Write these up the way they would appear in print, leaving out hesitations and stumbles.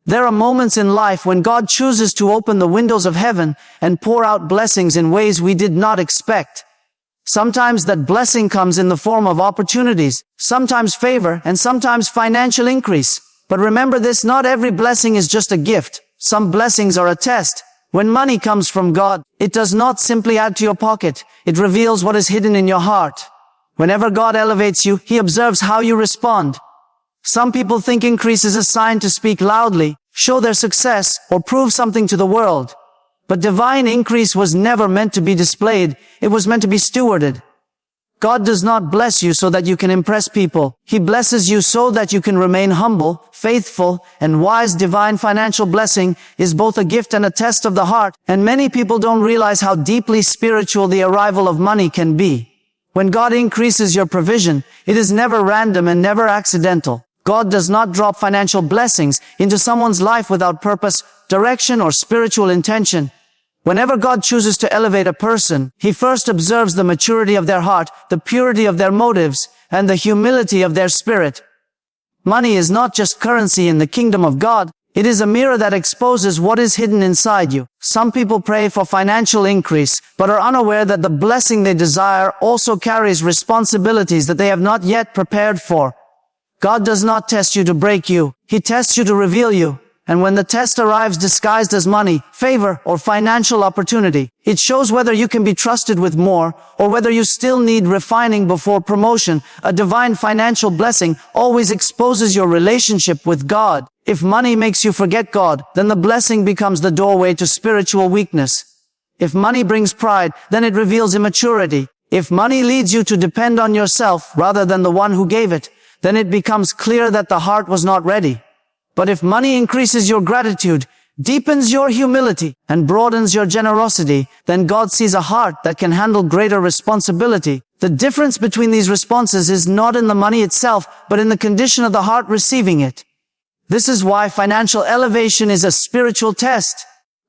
There are moments in life when God chooses to open the windows of heaven and pour out blessings in ways we did not expect. Sometimes that blessing comes in the form of opportunities, sometimes favor, and sometimes financial increase. But remember this, not every blessing is just a gift. Some blessings are a test. When money comes from God, it does not simply add to your pocket. It reveals what is hidden in your heart. Whenever God elevates you, He observes how you respond. Some people think increase is a sign to speak loudly, show their success, or prove something to the world. But divine increase was never meant to be displayed. It was meant to be stewarded. God does not bless you so that you can impress people. He blesses you so that you can remain humble, faithful, and wise. Divine financial blessing is both a gift and a test of the heart, and many people don't realize how deeply spiritual the arrival of money can be. When God increases your provision, it is never random and never accidental. God does not drop financial blessings into someone's life without purpose, direction, or spiritual intention. Whenever God chooses to elevate a person, He first observes the maturity of their heart, the purity of their motives, and the humility of their spirit. Money is not just currency in the kingdom of God. It is a mirror that exposes what is hidden inside you. Some people pray for financial increase, but are unaware that the blessing they desire also carries responsibilities that they have not yet prepared for. God does not test you to break you. He tests you to reveal you. And when the test arrives disguised as money, favor, or financial opportunity, it shows whether you can be trusted with more, or whether you still need refining before promotion. A divine financial blessing always exposes your relationship with God. If money makes you forget God, then the blessing becomes the doorway to spiritual weakness. If money brings pride, then it reveals immaturity. If money leads you to depend on yourself rather than the one who gave it, then it becomes clear that the heart was not ready. But if money increases your gratitude, deepens your humility, and broadens your generosity, then God sees a heart that can handle greater responsibility. The difference between these responses is not in the money itself, but in the condition of the heart receiving it. This is why financial elevation is a spiritual test.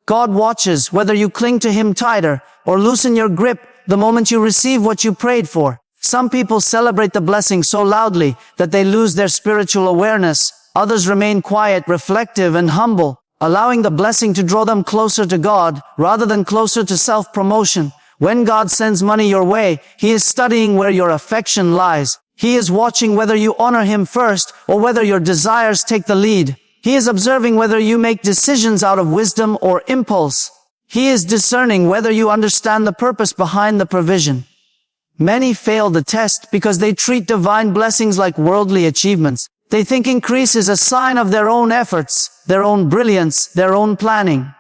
God watches whether you cling to Him tighter or loosen your grip the moment you receive what you prayed for. Some people celebrate the blessing so loudly that they lose their spiritual awareness. Others remain quiet, reflective, and humble, allowing the blessing to draw them closer to God rather than closer to self-promotion. When God sends money your way, He is studying where your affection lies. He is watching whether you honor Him first or whether your desires take the lead. He is observing whether you make decisions out of wisdom or impulse. He is discerning whether you understand the purpose behind the provision. Many fail the test because they treat divine blessings like worldly achievements. They think increase is a sign of their own efforts, their own brilliance, their own planning.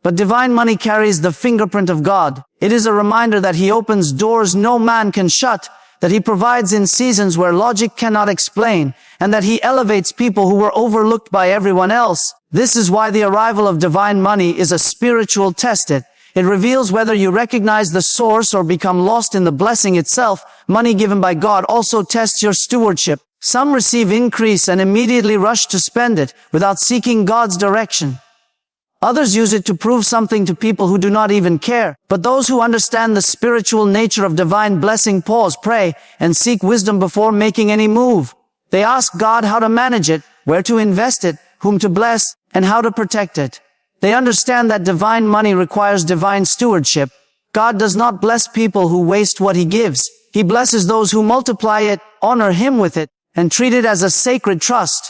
But divine money carries the fingerprint of God. It is a reminder that He opens doors no man can shut, that He provides in seasons where logic cannot explain, and that He elevates people who were overlooked by everyone else. This is why the arrival of divine money is a spiritual test. It reveals whether you recognize the source or become lost in the blessing itself. Money given by God also tests your stewardship. Some receive increase and immediately rush to spend it without seeking God's direction. Others use it to prove something to people who do not even care. But those who understand the spiritual nature of divine blessing pause, pray, and seek wisdom before making any move. They ask God how to manage it, where to invest it, whom to bless, and how to protect it. They understand that divine money requires divine stewardship. God does not bless people who waste what He gives. He blesses those who multiply it, honor Him with it, and treat it as a sacred trust.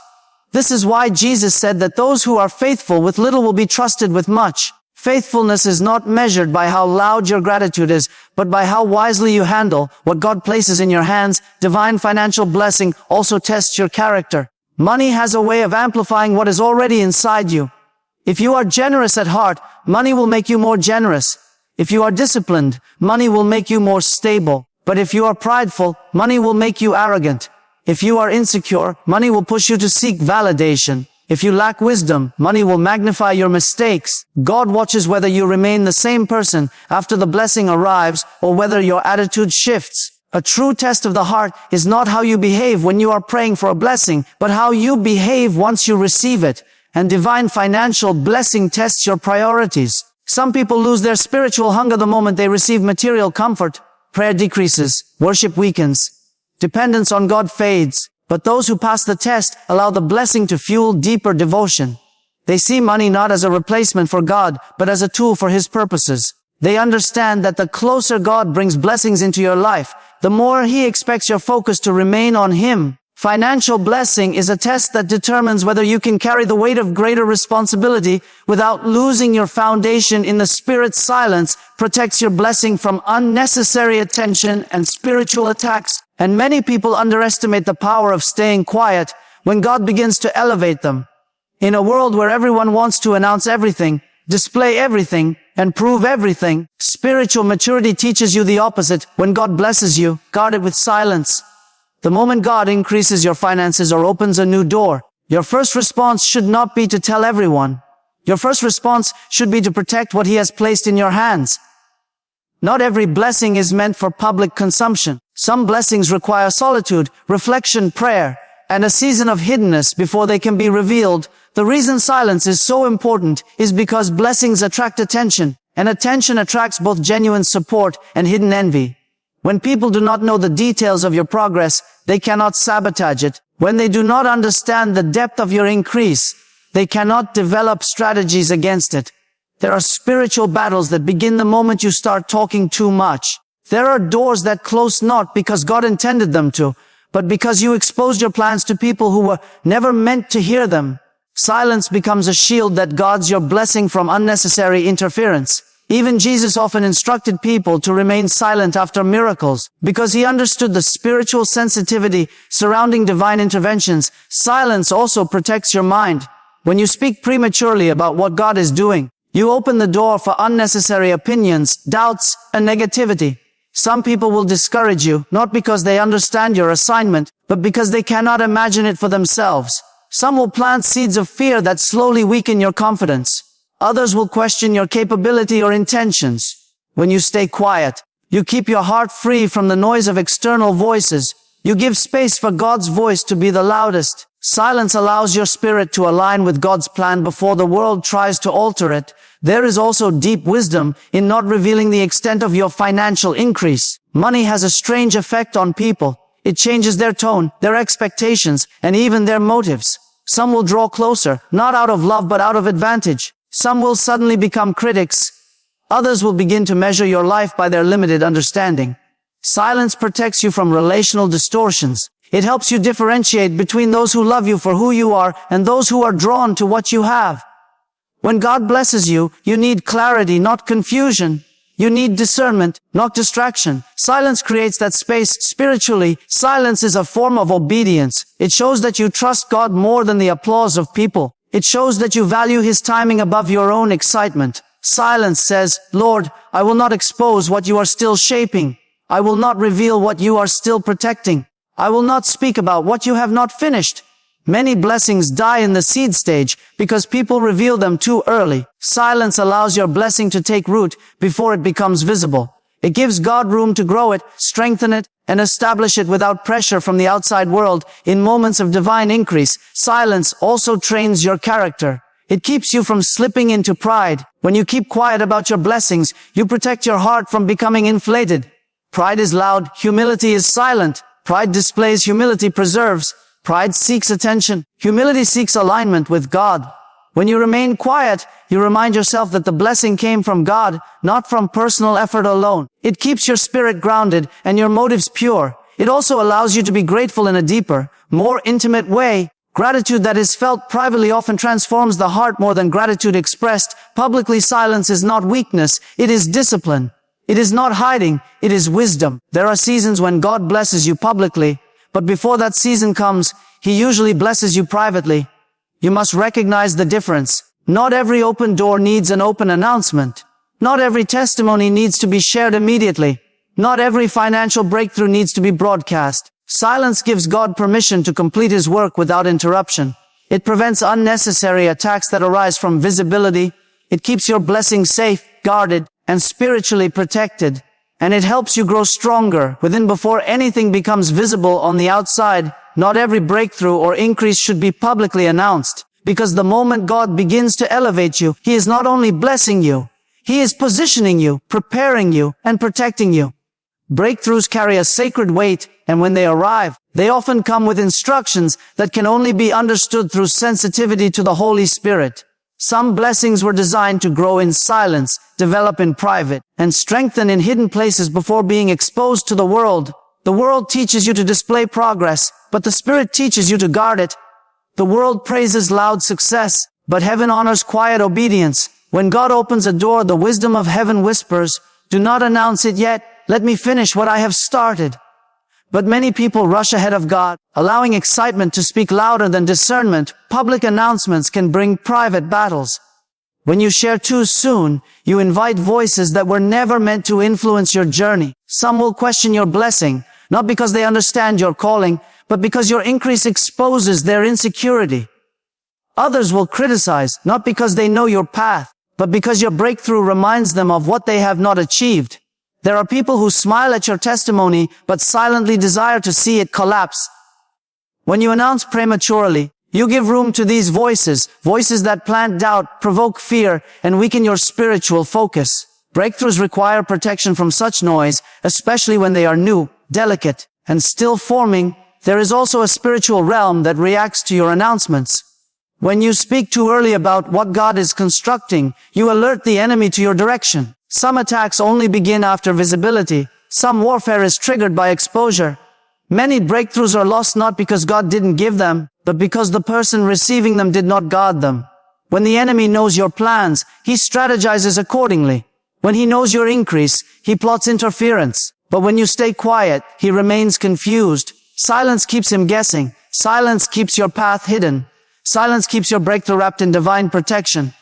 This is why Jesus said that those who are faithful with little will be trusted with much. Faithfulness is not measured by how loud your gratitude is, but by how wisely you handle what God places in your hands. Divine financial blessing also tests your character. Money has a way of amplifying what is already inside you. If you are generous at heart, money will make you more generous. If you are disciplined, money will make you more stable. But if you are prideful, money will make you arrogant. If you are insecure, money will push you to seek validation. If you lack wisdom, money will magnify your mistakes. God watches whether you remain the same person after the blessing arrives or whether your attitude shifts. A true test of the heart is not how you behave when you are praying for a blessing, but how you behave once you receive it. And divine financial blessing tests your priorities. Some people lose their spiritual hunger the moment they receive material comfort. Prayer decreases, worship weakens, dependence on God fades. But those who pass the test allow the blessing to fuel deeper devotion. They see money not as a replacement for God, but as a tool for His purposes. They understand that the closer God brings blessings into your life, the more He expects your focus to remain on Him. Financial blessing is a test that determines whether you can carry the weight of greater responsibility without losing your foundation in the Spirit. Silence protects your blessing from unnecessary attention and spiritual attacks. And many people underestimate the power of staying quiet when God begins to elevate them. In a world where everyone wants to announce everything, display everything, and prove everything, spiritual maturity teaches you the opposite. When God blesses you, guard it with silence. The moment God increases your finances or opens a new door, your first response should not be to tell everyone. Your first response should be to protect what He has placed in your hands. Not every blessing is meant for public consumption. Some blessings require solitude, reflection, prayer, and a season of hiddenness before they can be revealed. The reason silence is so important is because blessings attract attention, and attention attracts both genuine support and hidden envy. When people do not know the details of your progress, they cannot sabotage it. When they do not understand the depth of your increase, they cannot develop strategies against it. There are spiritual battles that begin the moment you start talking too much. There are doors that close not because God intended them to, but because you exposed your plans to people who were never meant to hear them. Silence becomes a shield that guards your blessing from unnecessary interference. Even Jesus often instructed people to remain silent after miracles because He understood the spiritual sensitivity surrounding divine interventions. Silence also protects your mind. When you speak prematurely about what God is doing, you open the door for unnecessary opinions, doubts, and negativity. Some people will discourage you, not because they understand your assignment, but because they cannot imagine it for themselves. Some will plant seeds of fear that slowly weaken your confidence. Others will question your capability or intentions. When you stay quiet, you keep your heart free from the noise of external voices. You give space for God's voice to be the loudest. Silence allows your spirit to align with God's plan before the world tries to alter it. There is also deep wisdom in not revealing the extent of your financial increase. Money has a strange effect on people. It changes their tone, their expectations, and even their motives. Some will draw closer, not out of love but out of advantage. Some will suddenly become critics. Others will begin to measure your life by their limited understanding. Silence protects you from relational distortions. It helps you differentiate between those who love you for who you are and those who are drawn to what you have. When God blesses you, you need clarity, not confusion. You need discernment, not distraction. Silence creates that space. Spiritually, silence is a form of obedience. It shows that you trust God more than the applause of people. It shows that you value His timing above your own excitement. Silence says, Lord, I will not expose what you are still shaping. I will not reveal what you are still protecting. I will not speak about what you have not finished. Many blessings die in the seed stage because people reveal them too early. Silence allows your blessing to take root before it becomes visible. It gives God room to grow it, strengthen it, and establish it without pressure from the outside world. In moments of divine increase, silence also trains your character. It keeps you from slipping into pride. When you keep quiet about your blessings, you protect your heart from becoming inflated. Pride is loud, humility is silent. Pride displays, humility preserves. Pride seeks attention. Humility seeks alignment with God. When you remain quiet, you remind yourself that the blessing came from God, not from personal effort alone. It keeps your spirit grounded and your motives pure. It also allows you to be grateful in a deeper, more intimate way. Gratitude that is felt privately often transforms the heart more than gratitude expressed publicly. Silence is not weakness, it is discipline. It is not hiding, it is wisdom. There are seasons when God blesses you publicly, but before that season comes, He usually blesses you privately. You must recognize the difference. Not every open door needs an open announcement. Not every testimony needs to be shared immediately. Not every financial breakthrough needs to be broadcast. Silence gives God permission to complete His work without interruption. It prevents unnecessary attacks that arise from visibility. It keeps your blessing safe, guarded, and spiritually protected. And it helps you grow stronger within before anything becomes visible on the outside. Not every breakthrough or increase should be publicly announced, because the moment God begins to elevate you, He is not only blessing you, He is positioning you, preparing you, and protecting you. Breakthroughs carry a sacred weight, and when they arrive, they often come with instructions that can only be understood through sensitivity to the Holy Spirit. Some blessings were designed to grow in silence, develop in private, and strengthen in hidden places before being exposed to the world. The world teaches you to display progress, but the Spirit teaches you to guard it. The world praises loud success, but heaven honors quiet obedience. When God opens a door, the wisdom of heaven whispers, "Do not announce it yet. Let me finish what I have started." But many people rush ahead of God, allowing excitement to speak louder than discernment. Public announcements can bring private battles. When you share too soon, you invite voices that were never meant to influence your journey. Some will question your blessing, not because they understand your calling, but because your increase exposes their insecurity. Others will criticize, not because they know your path, but because your breakthrough reminds them of what they have not achieved. There are people who smile at your testimony, but silently desire to see it collapse. When you announce prematurely, you give room to these voices that plant doubt, provoke fear, and weaken your spiritual focus. Breakthroughs require protection from such noise, especially when they are new, delicate, and still forming. There is also a spiritual realm that reacts to your announcements. When you speak too early about what God is constructing, you alert the enemy to your direction. Some attacks only begin after visibility. Some warfare is triggered by exposure. Many breakthroughs are lost not because God didn't give them, but because the person receiving them did not guard them. When the enemy knows your plans, he strategizes accordingly. When he knows your increase, he plots interference. But when you stay quiet, he remains confused. Silence keeps him guessing. Silence keeps your path hidden. Silence keeps your breakthrough wrapped in divine protection.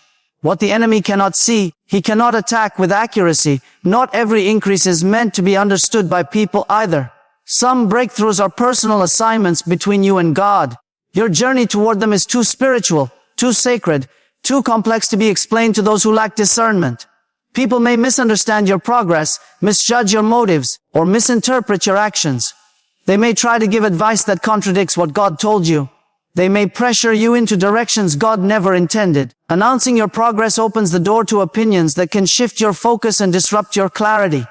What the enemy cannot see, he cannot attack with accuracy. Not every increase is meant to be understood by people either. Some breakthroughs are personal assignments between you and God. Your journey toward them is too spiritual, too sacred, too complex to be explained to those who lack discernment. People may misunderstand your progress, misjudge your motives, or misinterpret your actions. They may try to give advice that contradicts what God told you. They may pressure you into directions God never intended. Announcing your progress opens the door to opinions that can shift your focus and disrupt your clarity.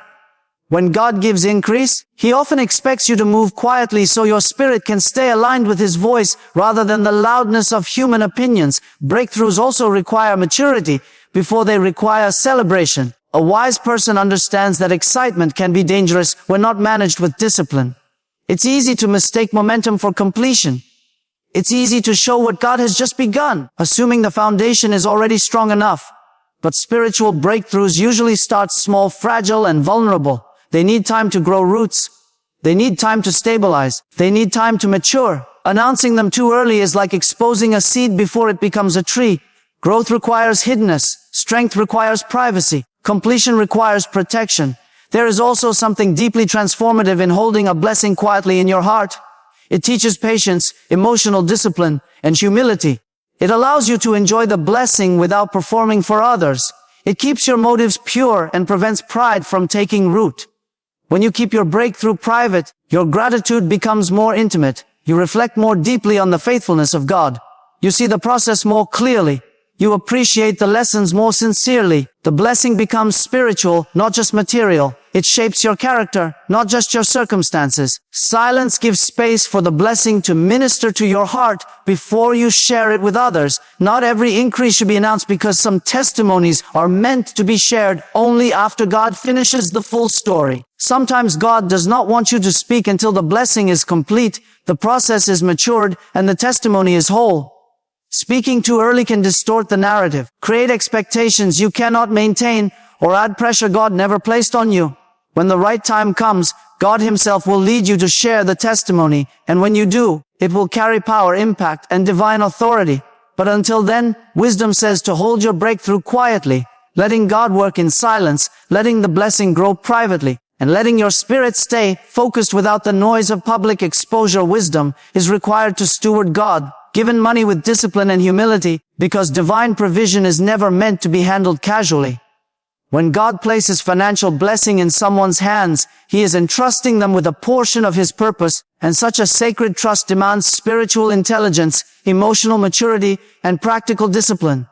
When God gives increase, He often expects you to move quietly so your spirit can stay aligned with His voice rather than the loudness of human opinions. Breakthroughs also require maturity before they require celebration. A wise person understands that excitement can be dangerous when not managed with discipline. It's easy to mistake momentum for completion. It's easy to show what God has just begun, assuming the foundation is already strong enough. But spiritual breakthroughs usually start small, fragile, and vulnerable. They need time to grow roots. They need time to stabilize. They need time to mature. Announcing them too early is like exposing a seed before it becomes a tree. Growth requires hiddenness. Strength requires privacy. Completion requires protection. There is also something deeply transformative in holding a blessing quietly in your heart. It teaches patience, emotional discipline, and humility. It allows you to enjoy the blessing without performing for others. It keeps your motives pure and prevents pride from taking root. When you keep your breakthrough private, your gratitude becomes more intimate. You reflect more deeply on the faithfulness of God. You see the process more clearly. You appreciate the lessons more sincerely. The blessing becomes spiritual, not just material. It shapes your character, not just your circumstances. Silence gives space for the blessing to minister to your heart before you share it with others. Not every increase should be announced because some testimonies are meant to be shared only after God finishes the full story. Sometimes God does not want you to speak until the blessing is complete, the process is matured, and the testimony is whole. Speaking too early can distort the narrative, create expectations you cannot maintain, or add pressure God never placed on you. When the right time comes, God Himself will lead you to share the testimony, and when you do, it will carry power, impact, and divine authority. But until then, wisdom says to hold your breakthrough quietly, letting God work in silence, letting the blessing grow privately, and letting your spirit stay focused without the noise of public exposure. Wisdom is required to steward God given money with discipline and humility, because divine provision is never meant to be handled casually. When God places financial blessing in someone's hands, He is entrusting them with a portion of His purpose, and such a sacred trust demands spiritual intelligence, emotional maturity, and practical discipline.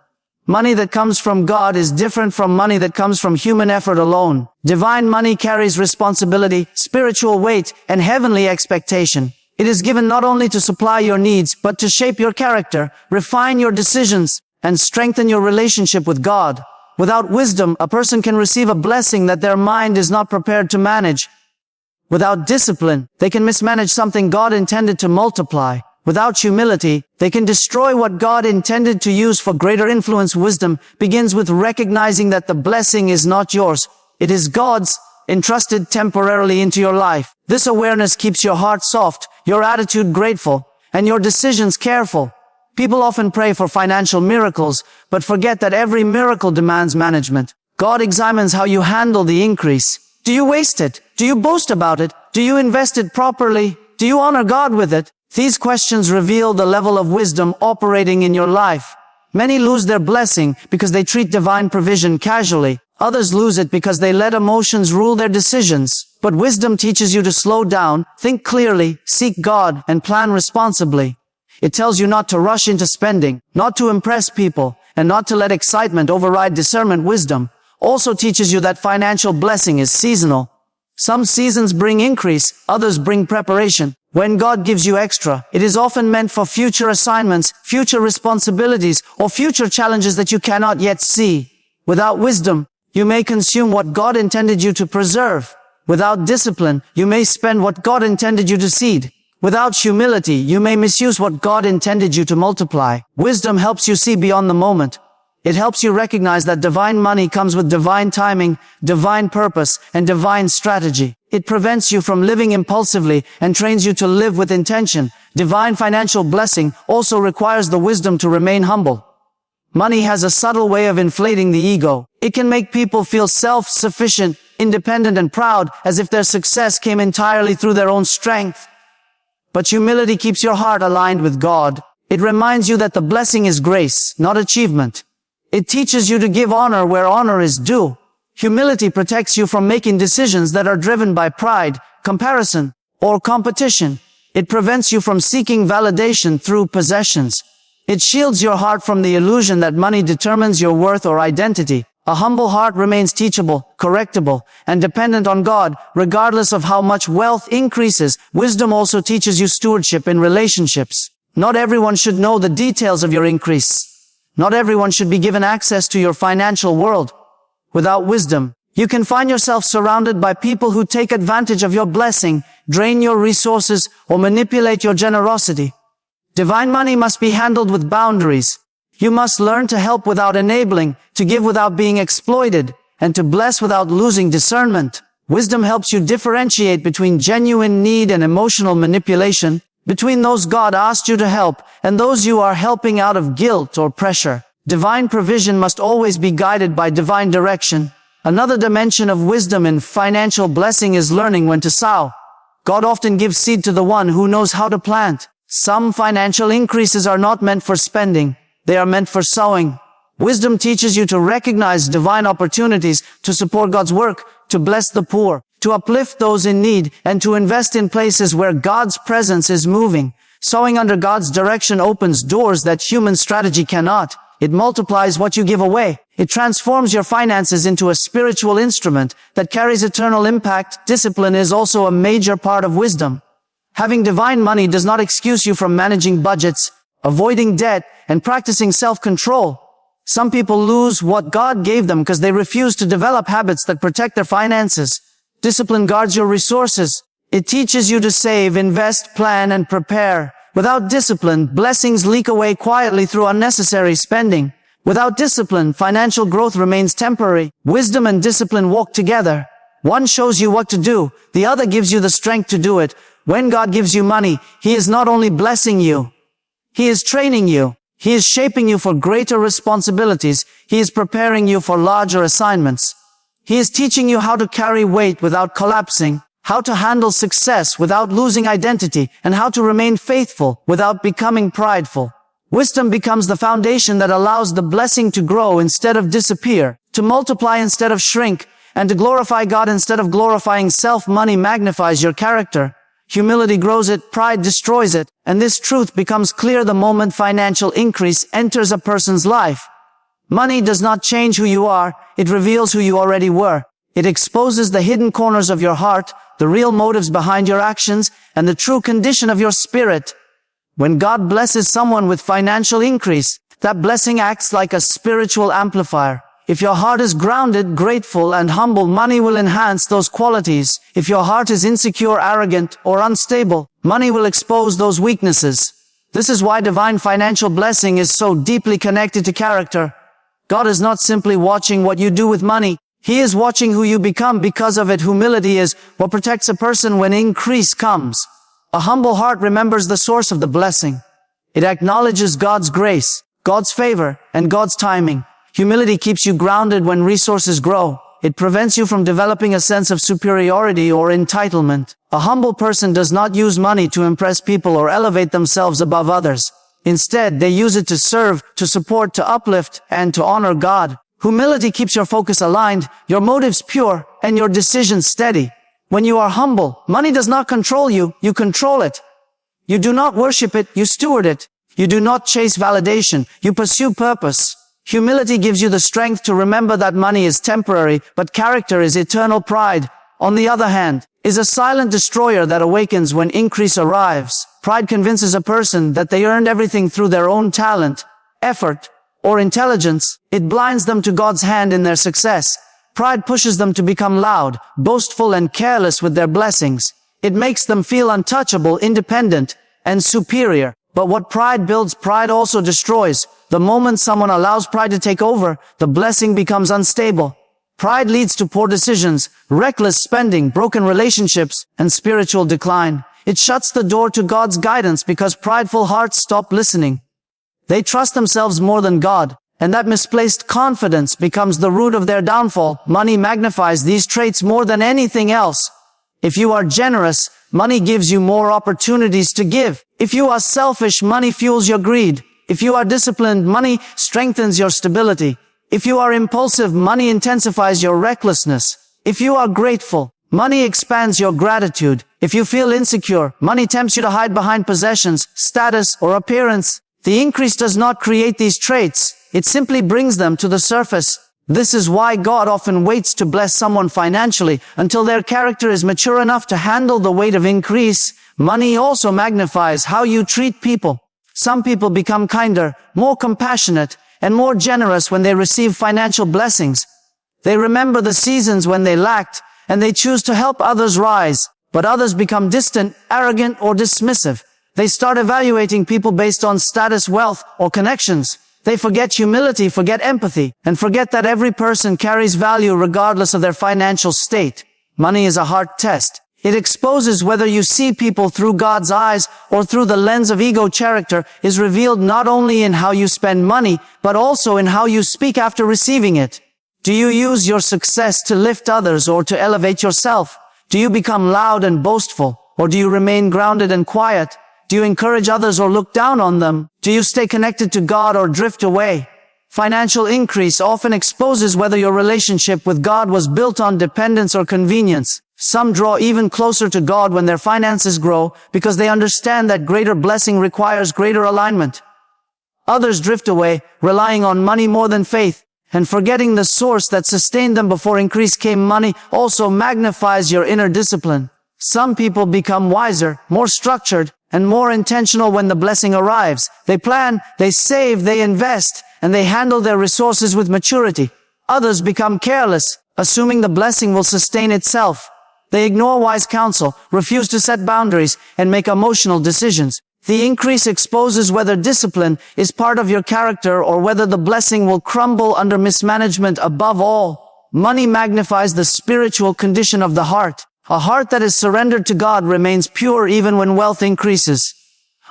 Money that comes from God is different from money that comes from human effort alone. Divine money carries responsibility, spiritual weight, and heavenly expectation. It is given not only to supply your needs, but to shape your character, refine your decisions, and strengthen your relationship with God. Without wisdom, a person can receive a blessing that their mind is not prepared to manage. Without discipline, they can mismanage something God intended to multiply. Without humility, they can destroy what God intended to use for greater influence. Wisdom begins with recognizing that the blessing is not yours. It is God's, entrusted temporarily into your life. This awareness keeps your heart soft, your attitude grateful, and your decisions careful. People often pray for financial miracles, but forget that every miracle demands management. God examines how you handle the increase. Do you waste it? Do you boast about it? Do you invest it properly? Do you honor God with it? These questions reveal the level of wisdom operating in your life. Many lose their blessing because they treat divine provision casually. Others lose it because they let emotions rule their decisions. But wisdom teaches you to slow down, think clearly, seek God, and plan responsibly. It tells you not to rush into spending, not to impress people, and not to let excitement override discernment. Wisdom also teaches you that financial blessing is seasonal. Some seasons bring increase, others bring preparation. When God gives you extra, it is often meant for future assignments, future responsibilities, or future challenges that you cannot yet see. Without wisdom, you may consume what God intended you to preserve. Without discipline, you may spend what God intended you to seed. Without humility, you may misuse what God intended you to multiply. Wisdom helps you see beyond the moment. It helps you recognize that divine money comes with divine timing, divine purpose, and divine strategy. It prevents you from living impulsively and trains you to live with intention. Divine financial blessing also requires the wisdom to remain humble. Money has a subtle way of inflating the ego. It can make people feel self-sufficient, independent, and proud, as if their success came entirely through their own strength. But humility keeps your heart aligned with God. It reminds you that the blessing is grace, not achievement. It teaches you to give honor where honor is due. Humility protects you from making decisions that are driven by pride, comparison, or competition. It prevents you from seeking validation through possessions. It shields your heart from the illusion that money determines your worth or identity. A humble heart remains teachable, correctable, and dependent on God, regardless of how much wealth increases. Wisdom also teaches you stewardship in relationships. Not everyone should know the details of your increase. Not everyone should be given access to your financial world. Without wisdom, you can find yourself surrounded by people who take advantage of your blessing, drain your resources, or manipulate your generosity. Divine money must be handled with boundaries. You must learn to help without enabling, to give without being exploited, and to bless without losing discernment. Wisdom helps you differentiate between genuine need and emotional manipulation, between those God asked you to help and those you are helping out of guilt or pressure. Divine provision must always be guided by divine direction. Another dimension of wisdom in financial blessing is learning when to sow. God often gives seed to the one who knows how to plant. Some financial increases are not meant for spending. They are meant for sowing. Wisdom teaches you to recognize divine opportunities to support God's work, to bless the poor, to uplift those in need, and to invest in places where God's presence is moving. Sowing under God's direction opens doors that human strategy cannot. It multiplies what you give away. It transforms your finances into a spiritual instrument that carries eternal impact. Discipline is also a major part of wisdom. Having divine money does not excuse you from managing budgets, avoiding debt, and practicing self-control. Some people lose what God gave them because they refuse to develop habits that protect their finances. Discipline guards your resources. It teaches you to save, invest, plan, and prepare. Without discipline, blessings leak away quietly through unnecessary spending. Without discipline, financial growth remains temporary. Wisdom and discipline walk together. One shows you what to do, the other gives you the strength to do it. When God gives you money, He is not only blessing you, He is training you. He is shaping you for greater responsibilities. He is preparing you for larger assignments. He is teaching you how to carry weight without collapsing, how to handle success without losing identity, and how to remain faithful without becoming prideful. Wisdom becomes the foundation that allows the blessing to grow instead of disappear, to multiply instead of shrink, and to glorify God instead of glorifying self. Money magnifies your character. Humility grows it, pride destroys it, and this truth becomes clear the moment financial increase enters a person's life. Money does not change who you are, it reveals who you already were. It exposes the hidden corners of your heart, the real motives behind your actions, and the true condition of your spirit. When God blesses someone with financial increase, That blessing acts like a spiritual amplifier. If your heart is grounded, grateful, and humble, money will enhance those qualities. If your heart is insecure, arrogant, or unstable, money will expose those weaknesses. This is why divine financial blessing is so deeply connected to character. God is not simply watching what you do with money. He is watching who you become because of it. Humility is what protects a person when increase comes. A humble heart remembers the source of the blessing. It acknowledges God's grace, God's favor, and God's timing. Humility keeps you grounded when resources grow. It prevents you from developing a sense of superiority or entitlement. A humble person does not use money to impress people or elevate themselves above others. Instead, they use it to serve, to support, to uplift, and to honor God. Humility keeps your focus aligned, your motives pure, and your decisions steady. When you are humble, money does not control you, you control it. You do not worship it, you steward it. You do not chase validation, you pursue purpose. Humility gives you the strength to remember that money is temporary, but character is eternal. Pride, on the other hand, is a silent destroyer that awakens when increase arrives. Pride convinces a person that they earned everything through their own talent, effort, or intelligence. It blinds them to God's hand in their success. Pride pushes them to become loud, boastful, and careless with their blessings. It makes them feel untouchable, independent, and superior. But what pride builds, pride also destroys. The moment someone allows pride to take over, the blessing becomes unstable. Pride leads to poor decisions, reckless spending, broken relationships, and spiritual decline. It shuts the door to God's guidance because prideful hearts stop listening. They trust themselves more than God, and that misplaced confidence becomes the root of their downfall. Money magnifies these traits more than anything else. If you are generous, money gives you more opportunities to give. If you are selfish, money fuels your greed. If you are disciplined, money strengthens your stability. If you are impulsive, money intensifies your recklessness. If you are grateful, money expands your gratitude. If you feel insecure, money tempts you to hide behind possessions, status, or appearance. The increase does not create these traits. It simply brings them to the surface. This is why God often waits to bless someone financially until their character is mature enough to handle the weight of increase. Money also magnifies how you treat people. Some people become kinder, more compassionate, and more generous when they receive financial blessings. They remember the seasons when they lacked, and they choose to help others rise. But others become distant, arrogant, or dismissive. They start evaluating people based on status, wealth, or connections. They forget humility, forget empathy, and forget that every person carries value regardless of their financial state. Money is a heart test. It exposes whether you see people through God's eyes or through the lens of ego. Character is revealed not only in how you spend money, but also in how you speak after receiving it. Do you use your success to lift others or to elevate yourself? Do you become loud and boastful, or do you remain grounded and quiet? Do you encourage others or look down on them? Do you stay connected to God or drift away? Financial increase often exposes whether your relationship with God was built on dependence or convenience. Some draw even closer to God when their finances grow because they understand that greater blessing requires greater alignment. Others drift away, relying on money more than faith, and forgetting the source that sustained them before increase came. Money also magnifies your inner discipline. Some people become wiser, more structured, and more intentional when the blessing arrives. They plan, they save, they invest, and they handle their resources with maturity. Others become careless, assuming the blessing will sustain itself. They ignore wise counsel, refuse to set boundaries, and make emotional decisions. The increase exposes whether discipline is part of your character or whether the blessing will crumble under mismanagement. Above all, money magnifies the spiritual condition of the heart. A heart that is surrendered to God remains pure even when wealth increases.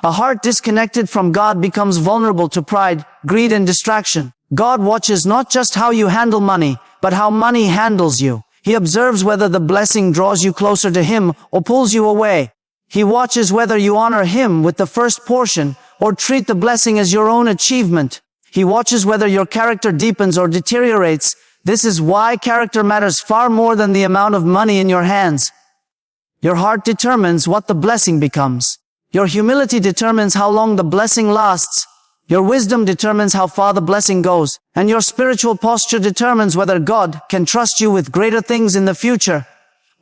A heart disconnected from God becomes vulnerable to pride, greed, and distraction. God watches not just how you handle money, but how money handles you. He observes whether the blessing draws you closer to Him or pulls you away. He watches whether you honor Him with the first portion or treat the blessing as your own achievement. He watches whether your character deepens or deteriorates. This is why character matters far more than the amount of money in your hands. Your heart determines what the blessing becomes. Your humility determines how long the blessing lasts. Your wisdom determines how far the blessing goes. And your spiritual posture determines whether God can trust you with greater things in the future.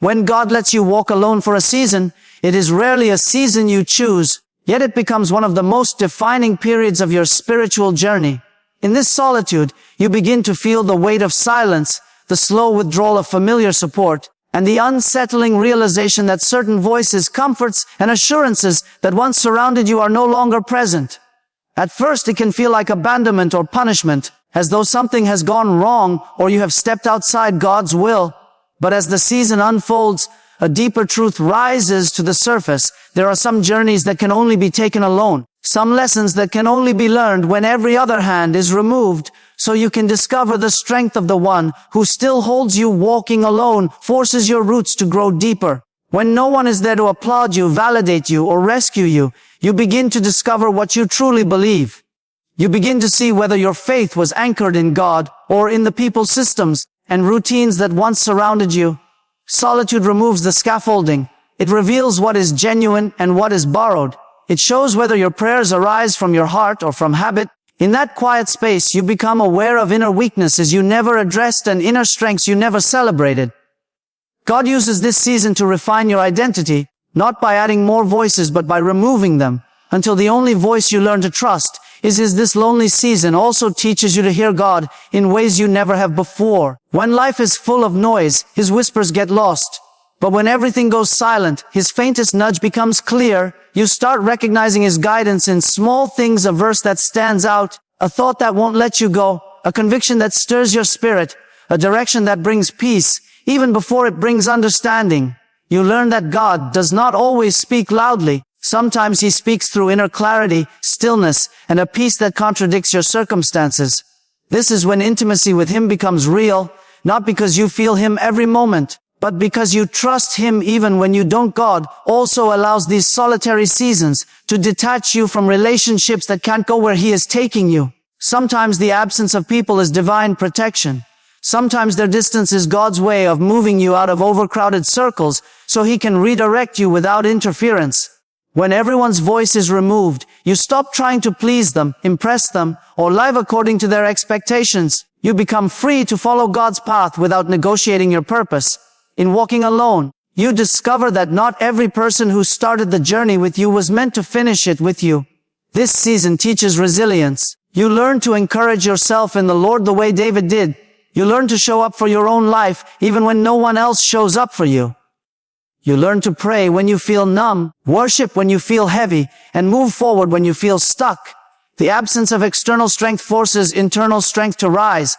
When God lets you walk alone for a season, it is rarely a season you choose. Yet it becomes one of the most defining periods of your spiritual journey. In this solitude, you begin to feel the weight of silence, the slow withdrawal of familiar support, and the unsettling realization that certain voices, comforts, and assurances that once surrounded you are no longer present. At first, it can feel like abandonment or punishment, as though something has gone wrong or you have stepped outside God's will. But as the season unfolds, a deeper truth rises to the surface. There are some journeys that can only be taken alone, some lessons that can only be learned when every other hand is removed, so you can discover the strength of the one who still holds you. Walking alone forces your roots to grow deeper. When no one is there to applaud you, validate you, or rescue you, you begin to discover what you truly believe. You begin to see whether your faith was anchored in God or in the people's systems and routines that once surrounded you. Solitude removes the scaffolding. It reveals what is genuine and what is borrowed. It shows whether your prayers arise from your heart or from habit. In that quiet space, you become aware of inner weaknesses you never addressed and inner strengths you never celebrated. God uses this season to refine your identity, not by adding more voices but by removing them, until the only voice you learn to trust is His. This lonely season also teaches you to hear God in ways you never have before. When life is full of noise, His whispers get lost. But when everything goes silent, His faintest nudge becomes clear. You start recognizing His guidance in small things, a verse that stands out, a thought that won't let you go, a conviction that stirs your spirit, a direction that brings peace, even before it brings understanding. You learn that God does not always speak loudly. Sometimes He speaks through inner clarity, stillness, and a peace that contradicts your circumstances. This is when intimacy with Him becomes real, not because you feel Him every moment, but because you trust Him even when you don't. God also allows these solitary seasons to detach you from relationships that can't go where He is taking you. Sometimes the absence of people is divine protection. Sometimes their distance is God's way of moving you out of overcrowded circles so He can redirect you without interference. When everyone's voice is removed, you stop trying to please them, impress them, or live according to their expectations. You become free to follow God's path without negotiating your purpose. In walking alone, you discover that not every person who started the journey with you was meant to finish it with you. This season teaches resilience. You learn to encourage yourself in the Lord the way David did. You learn to show up for your own life even when no one else shows up for you. You learn to pray when you feel numb, worship when you feel heavy, and move forward when you feel stuck. The absence of external strength forces internal strength to rise.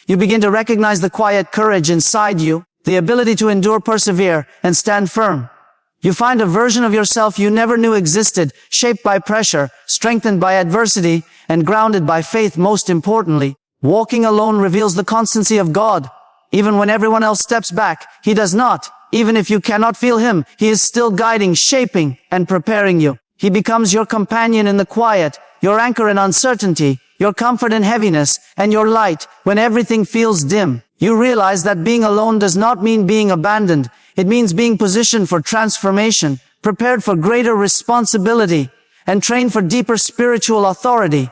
You begin to recognize the quiet courage inside you, the ability to endure, persevere, and stand firm. You find a version of yourself you never knew existed, shaped by pressure, strengthened by adversity, and grounded by faith. Most importantly, walking alone reveals the constancy of God. Even when everyone else steps back, He does not. Even if you cannot feel Him, He is still guiding, shaping, and preparing you. He becomes your companion in the quiet, your anchor in uncertainty, your comfort in heaviness, and your light when everything feels dim. You realize that being alone does not mean being abandoned. It means being positioned for transformation, prepared for greater responsibility, and trained for deeper spiritual authority.